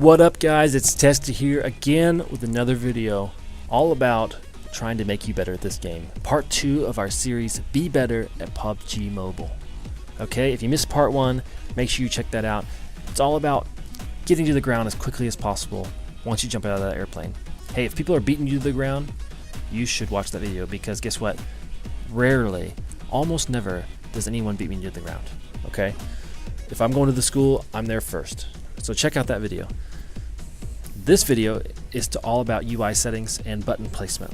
What up guys, it's Testy here again with another video all about trying to make you better at this game. Part 2 of our series, Be Better at PUBG Mobile. Okay, if you missed part 1, make sure you check that out. It's all about getting to the ground as quickly as possible once you jump out of that airplane. Hey, if people are beating you to the ground, you should watch that video because guess what? Rarely, almost never, does anyone beat me to the ground. Okay? If I'm going to the school, I'm there first. So check out that video. This video is all about UI settings and button placement.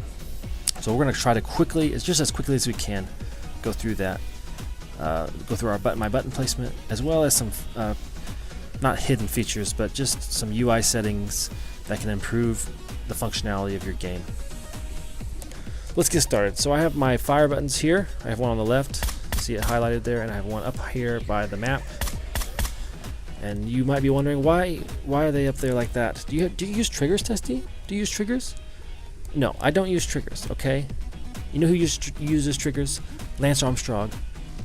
So we're going to try to quickly, just as quickly as we can, go through that. Go through my button placement, as well as some not hidden features, but just some UI settings that can improve the functionality of your game. Let's get started. So I have my fire buttons here. I have one on the left, see it highlighted there, and I have one up here by the map. And you might be wondering why are they up there like that? Do you use triggers, Testy? Do you use triggers? No, I don't use triggers. Okay, you know who uses triggers? Lance Armstrong,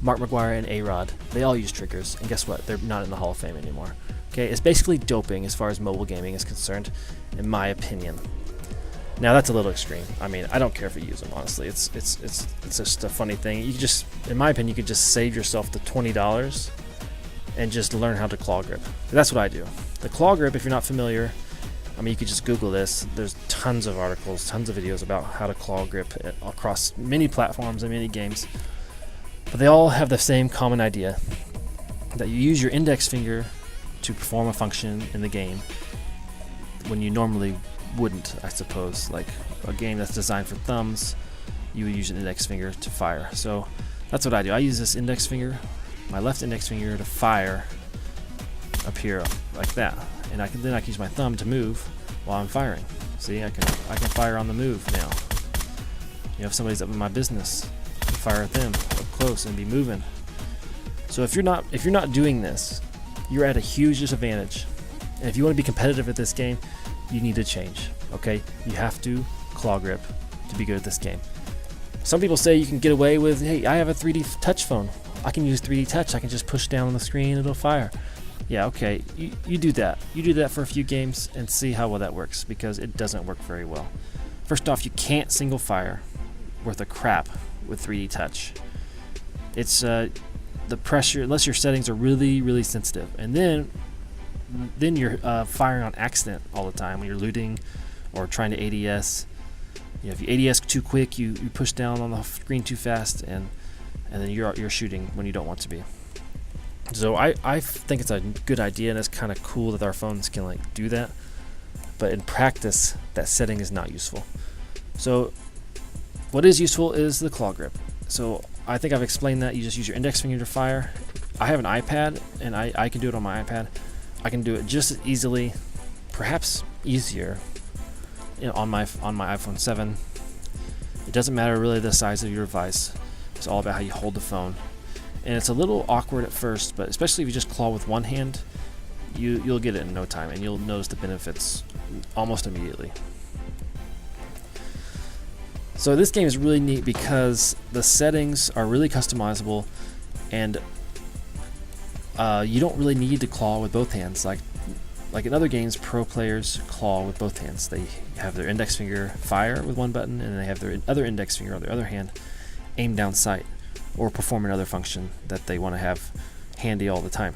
Mark McGuire, and A-Rod. They all use triggers, and guess what? They're not in the Hall of Fame anymore. Okay, it's basically doping as far as mobile gaming is concerned, in my opinion. Now that's a little extreme. I mean, I don't care if you use them. Honestly, it's just a funny thing. You just, in my opinion, you could just save yourself the $20 and just learn how to claw grip. That's what I do. The claw grip, if you're not familiar, I mean, you could just Google this. There's tons of articles, tons of videos about how to claw grip across many platforms and many games. But they all have the same common idea, that you use your index finger to perform a function in the game when you normally wouldn't, I suppose. Like a game that's designed for thumbs, you would use an index finger to fire. So that's what I do. I use this index finger, my left index finger, to fire up here like that, and then I can use my thumb to move while I'm firing. See, I can fire on the move now. You know, if somebody's up in my business, I can fire at them up close and be moving. So if you're not doing this, you're at a huge disadvantage. And if you want to be competitive at this game, you need to change. Okay, you have to claw grip to be good at this game. Some people say you can get away with, hey, I have a 3D touch phone. I can use 3D touch. I can just push down on the screen, it'll fire. Yeah, okay, you do that. You do that for a few games and see how well that works, because it doesn't work very well. First off, you can't single fire worth a crap with 3D touch. It's the pressure, unless your settings are really, really sensitive. And then you're firing on accident all the time when you're looting or trying to ADS. You know, if you ADS too quick, you push down on the screen too fast, and then you're shooting when you don't want to be. So I think it's a good idea, and it's kind of cool that our phones can like do that. But in practice, that setting is not useful. So what is useful is the claw grip. So I think I've explained that. You just use your index finger to fire. I have an iPad, and I can do it on my iPad. I can do it just as easily, perhaps easier, on my iPhone 7. It doesn't matter really the size of your device. It's all about how you hold the phone. And it's a little awkward at first, but especially if you just claw with one hand, you'll get it in no time, and you'll notice the benefits almost immediately. So this game is really neat because the settings are really customizable, and you don't really need to claw with both hands. Like in other games, pro players claw with both hands. They have their index finger fire with one button, and they have their other index finger on their other hand aim down sight or perform another function that they want to have handy all the time.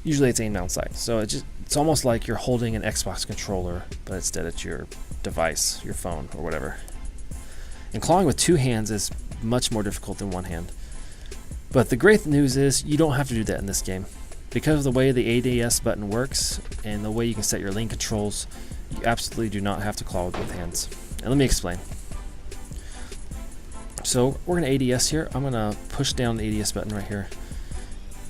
Usually it's aim down sight. So it's almost like you're holding an Xbox controller, but instead it's your device, your phone or whatever. And clawing with two hands is much more difficult than one hand. But the great news is you don't have to do that in this game. Because of the way the ADS button works and the way you can set your lane controls, you absolutely do not have to claw with both hands. And let me explain. So we're going to ADS here. I'm going to push down the ADS button right here.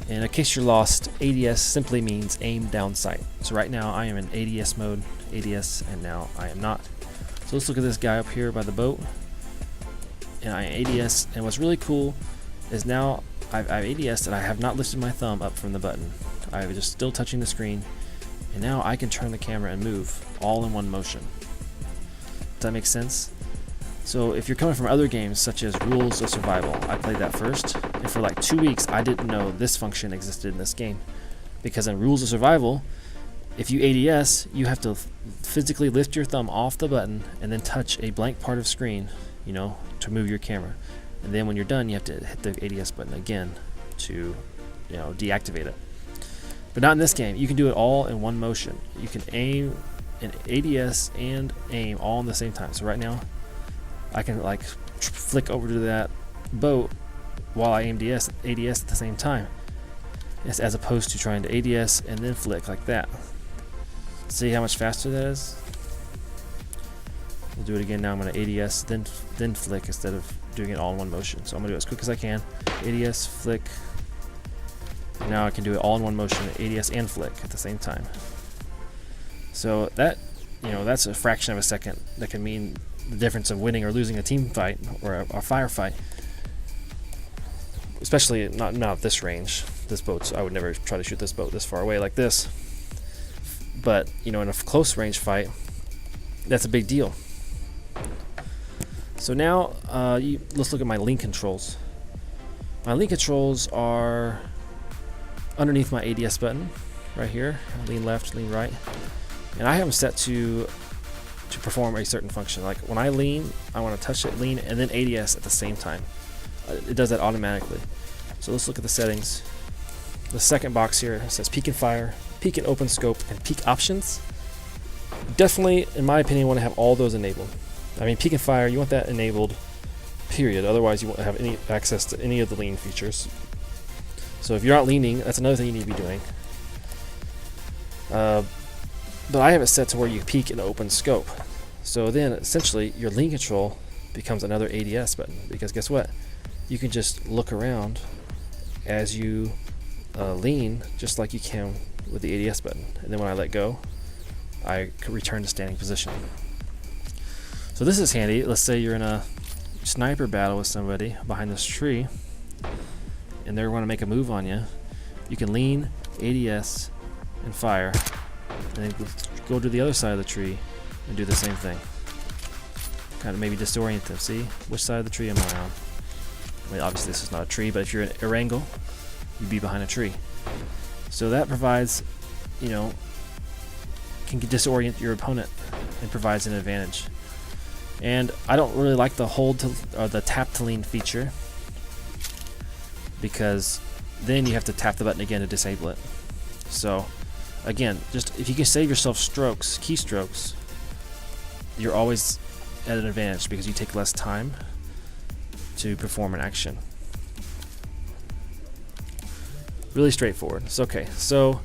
And in case you're lost, ADS simply means aim down sight. So right now I am in ADS mode, ADS, and now I am not. So let's look at this guy up here by the boat. And I ADS, and what's really cool is now I've ADS'd and I have not lifted my thumb up from the button. I'm just still touching the screen, and now I can turn the camera and move all in one motion. Does that make sense? So if you're coming from other games such as Rules of Survival, I played that first, and for like 2 weeks I didn't know this function existed in this game. Because in Rules of Survival, If you ADS, you have to physically lift your thumb off the button and then touch a blank part of screen, you know, to move your camera. And then when you're done, you have to hit the ADS button again to, you know, deactivate it. But not in this game. You can do it all in one motion. You can aim and ADS and aim all in the same time. So right now, I can like flick over to that boat while I aim ADS at the same time, as opposed to trying to ADS and then flick like that. See how much faster that is? We'll do it again now. I'm going to ADS, then flick instead of doing it all in one motion. So I'm going to do it as quick as I can. ADS, flick. Now I can do it all in one motion, ADS and flick at the same time. So that, you know, that's a fraction of a second that can mean the difference of winning or losing a team fight or a firefight. Especially not at this range. This boat's, I would never try to shoot this boat this far away like this. But, you know, in a close range fight, that's a big deal. So now, let's look at my lean controls. My lean controls are underneath my ADS button, right here. Lean left, lean right. And I have them set to perform a certain function. Like when I lean, I want to touch it, lean, and then ADS at the same time. It does that automatically. So let's look at the settings. The second box here says peek and fire, peek and open scope, and peek options. Definitely, in my opinion, want to have all those enabled. I mean, peek and fire, you want that enabled, period. Otherwise, you won't have any access to any of the lean features. So if you're not leaning, that's another thing you need to be doing. But I have it set to where you peek and open scope. So then, essentially, your lean control becomes another ADS button. Because guess what? You can just look around as you lean, just like you can with the ADS button. And then when I let go, I can return to standing position. So this is handy. Let's say you're in a sniper battle with somebody behind this tree, and they're going to make a move on you. You can lean, ADS, and fire, and then go to the other side of the tree and do the same thing. Kind of maybe disorient them. See, which side of the tree am I on? I mean, obviously this is not a tree, but if you're at a angle, you'd be behind a tree. So that provides, you know, can disorient your opponent and provides an advantage. And I don't really like the hold to or the tap to lean feature, because then you have to tap the button again to disable it. So again, just if you can save yourself strokes, keystrokes, you're always at an advantage because you take less time to perform an action. Really straightforward. It's okay. So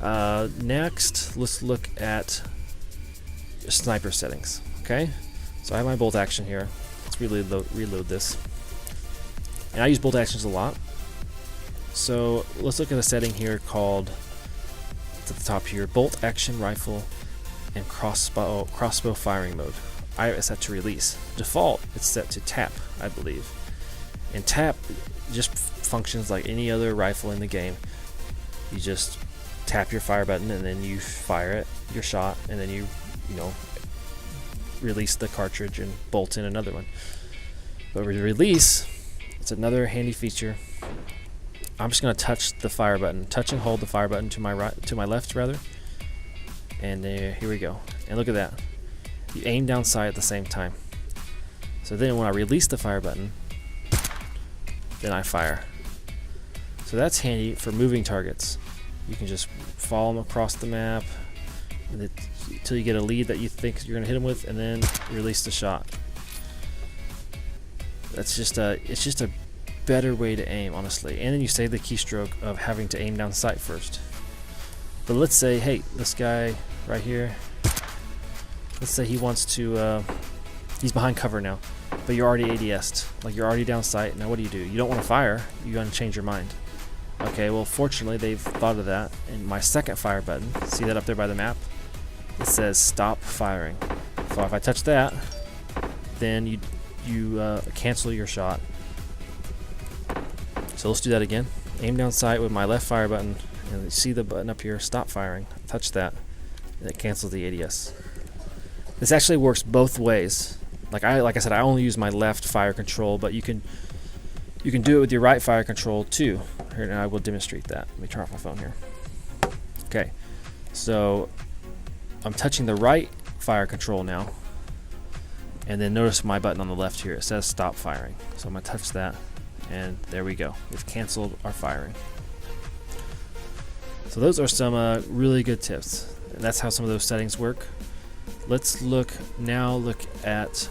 next, let's look at sniper settings. Okay, so I have my bolt action here. Let's reload this. And I use bolt actions a lot. So let's look at a setting here called, it's at the top here, bolt action rifle and crossbow firing mode. I have it set to release. Default, it's set to tap, I believe. And tap just functions like any other rifle in the game. You just tap your fire button and then you fire it, your shot, and then you know, release the cartridge and bolt in another one. But with release, it's another handy feature. I'm just going to touch the fire button, touch and hold the fire button to my right, to my left rather, and here we go. And look at that, you aim down sight at the same time. So then when I release the fire button, then I fire. So that's handy for moving targets. You can just follow them across the map until you get a lead that you think you're going to hit them with, and then release the shot. That's just it's just a better way to aim, honestly. And then you save the keystroke of having to aim down sight first. But let's say, hey, this guy right here, let's say he wants to, he's behind cover now, but you're already ADS'd, like you're already down sight. Now what do? You don't want to fire, you want to change your mind. Okay, well fortunately they've thought of that. And my second fire button, see that up there by the map? It says stop firing. So if I touch that, then you cancel your shot. So let's do that again. Aim down sight with my left fire button, and you see the button up here, stop firing. Touch that, and it cancels the ADS. This actually works both ways. Like I said, I only use my left fire control, but you can do it with your right fire control too. Here, and I will demonstrate that. Let me turn off my phone here. Okay, So I'm touching the right fire control now, and then notice my button on the left here, it says stop firing. So I'm going to touch that, and there we go. We've canceled our firing. So those are some really good tips, and that's how some of those settings work. Let's look at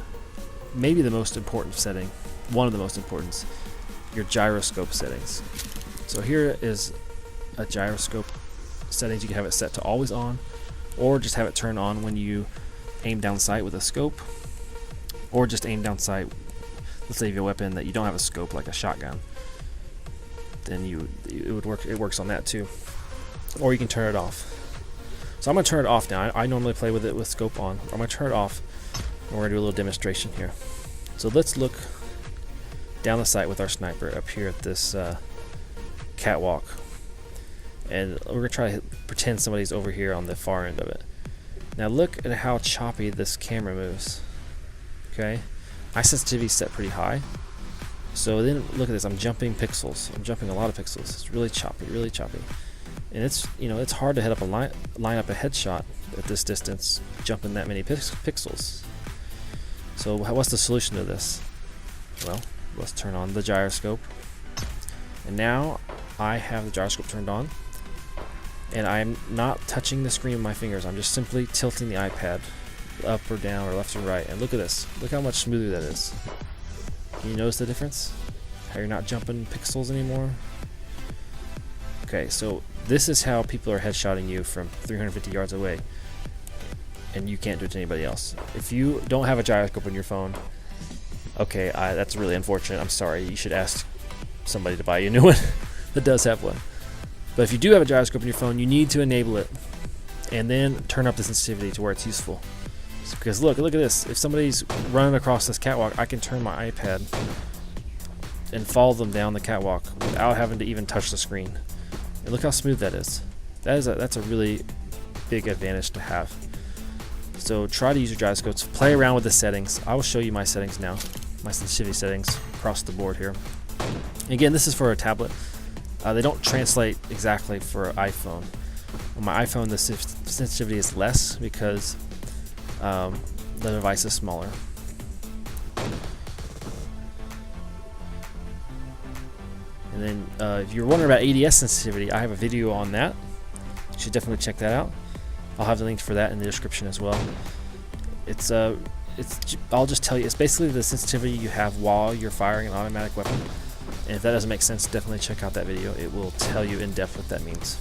maybe the most important setting, one of the most important, your gyroscope settings. So here is a gyroscope settings. You can have it set to always on, or just have it turn on when you aim down sight with a scope, or just aim down sight. Let's say you have a weapon that you don't have a scope, like a shotgun, then it would work. It works on that too. Or you can turn it off. So I'm going to turn it off now. I normally play with it with scope on. I'm going to turn it off, and we're going to do a little demonstration here. So let's look down the sight with our sniper up here at this catwalk, and we're going to try to pretend somebody's over here on the far end of it. Now look at how choppy this camera moves. Okay, my sensitivity is set pretty high. So then look at this. I'm jumping pixels. I'm jumping a lot of pixels. It's really choppy, really choppy. And it's, you know, it's hard to hit up line up a headshot at this distance, jumping that many pixels. So what's the solution to this? Well, let's turn on the gyroscope. And now I have the gyroscope turned on, and I'm not touching the screen with my fingers. I'm just simply tilting the iPad up or down or left or right. And look at this. Look how much smoother that is. Can you notice the difference? How you're not jumping pixels anymore? Okay, so this is how people are headshotting you from 350 yards away, and you can't do it to anybody else. If you don't have a gyroscope on your phone, okay, that's really unfortunate. I'm sorry. You should ask somebody to buy you a new one that does have one. But if you do have a gyroscope on your phone, you need to enable it, and then turn up the sensitivity to where it's useful. Because look at this. If somebody's running across this catwalk, I can turn my iPad and follow them down the catwalk without having to even touch the screen. And look how smooth that is. That's a really big advantage to have. So try to use your gyroscopes. Play around with the settings. I will show you my settings now, my sensitivity settings across the board here. Again, this is for a tablet. They don't translate exactly for an iPhone. On my iPhone, the sensitivity is less because the device is smaller. And then if you're wondering about ADS sensitivity, I have a video on that. You should definitely check that out. I'll have the link for that in the description as well. I'll just tell you, it's basically the sensitivity you have while you're firing an automatic weapon. And if that doesn't make sense, definitely check out that video. It will tell you in depth what that means.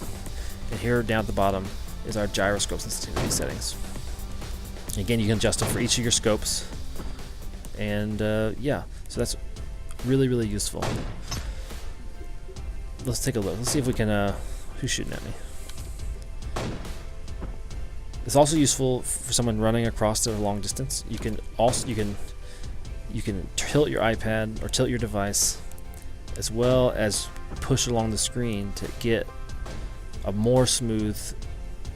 And here down at the bottom is our gyroscope sensitivity settings. Again, you can adjust it for each of your scopes. And yeah, so that's really, really useful. Let's take a look. Let's see if we can, who's shooting at me? It's also useful for someone running across a long distance. You can tilt your iPad or tilt your device, as well as push along the screen to get a more smooth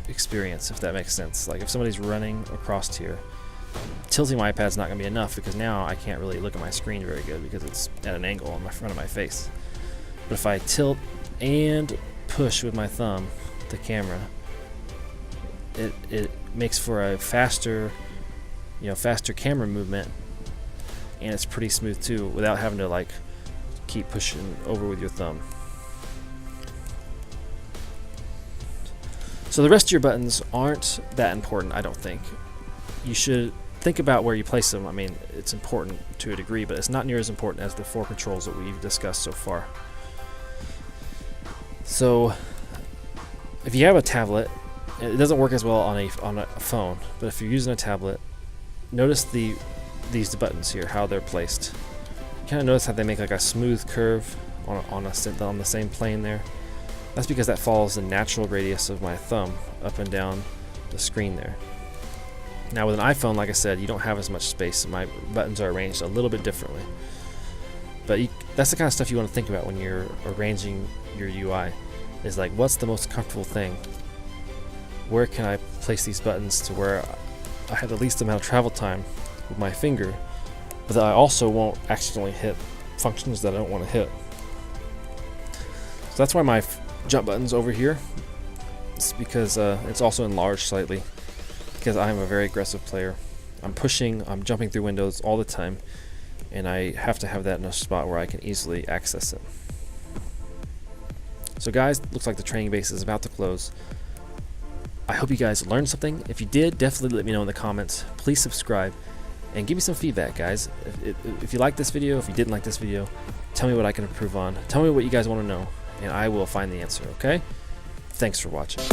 experience, if that makes sense. Like if somebody's running across here, tilting my iPad's not going to be enough, because now I can't really look at my screen very good because it's at an angle on my front of my face. But if I tilt and push with my thumb the camera, it makes for a faster camera movement, and it's pretty smooth too, without having to like keep pushing over with your thumb. So the rest of your buttons aren't that important, I don't think. You should think about where you place them. I mean, it's important to a degree, but it's not near as important as the 4 controls that we've discussed so far. So if you have a tablet, it doesn't work as well on a phone, but if you're using a tablet, notice these buttons here, how they're placed. You kind of notice how they make like a smooth curve on the same plane there. That's because that follows the natural radius of my thumb up and down the screen there. Now with an iPhone, like I said, you don't have as much space. My buttons are arranged a little bit differently. But that's the kind of stuff you want to think about when you're arranging your UI. Is like, what's the most comfortable thing? Where can I place these buttons to where I have the least amount of travel time with my finger, but that I also won't accidentally hit functions that I don't want to hit. So that's why my jump button's over here. It's because it's also enlarged slightly because I'm a very aggressive player. I'm pushing, I'm jumping through windows all the time, and I have to have that in a spot where I can easily access it. So guys, looks like the training base is about to close. I hope you guys learned something. If you did, definitely let me know in the comments. Please subscribe and give me some feedback, guys. If you like this video, if you didn't like this video, tell me what I can improve on. Tell me what you guys want to know, and I will find the answer, okay? Thanks for watching.